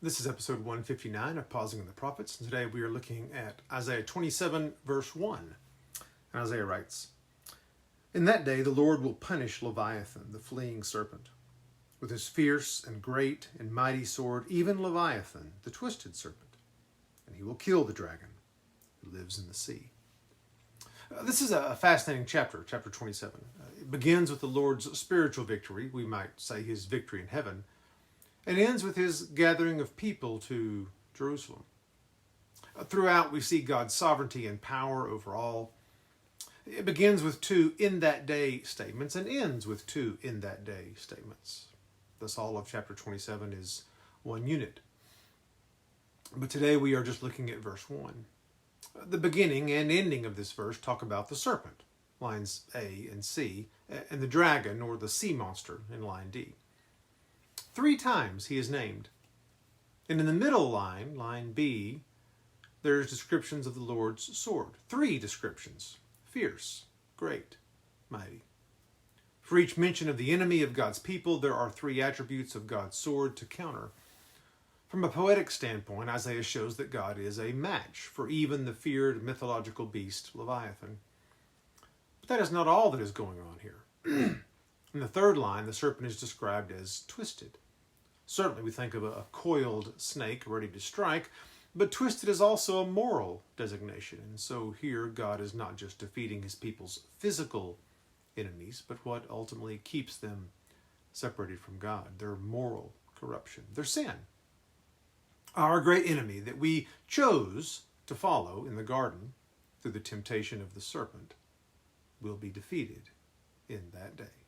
This is episode 159 of Pausing in the Prophets, and today we are looking at Isaiah 27, verse 1. And Isaiah writes, "In that day the Lord will punish Leviathan, the fleeing serpent, with his fierce and great and mighty sword, even Leviathan, the twisted serpent, and he will kill the dragon who lives in the sea." This is a fascinating chapter, chapter 27. It begins with the Lord's spiritual victory, we might say his victory in heaven, and ends with his gathering of people to Jerusalem. Throughout, we see God's sovereignty and power over all. It begins with two "in that day" statements and ends with two "in that day" statements. Thus, all of chapter 27 is one unit. But today we are just looking at verse 1. The beginning and ending of this verse talk about the serpent, lines A and C, and the dragon, or the sea monster, in line D. 3 times he is named. And in the middle line, line B, there's descriptions of the Lord's sword. 3 descriptions: fierce, great, mighty. For each mention of the enemy of God's people, there are 3 attributes of God's sword to counter. From a poetic standpoint, Isaiah shows that God is a match for even the feared mythological beast, Leviathan. But that is not all that is going on here. In the 3rd line, the serpent is described as twisted. Certainly we think of a coiled snake ready to strike, but twisted is also a moral designation. And so here God is not just defeating his people's physical enemies, but what ultimately keeps them separated from God, their moral corruption, their sin. Our great enemy that we chose to follow in the garden through the temptation of the serpent will be defeated in that day.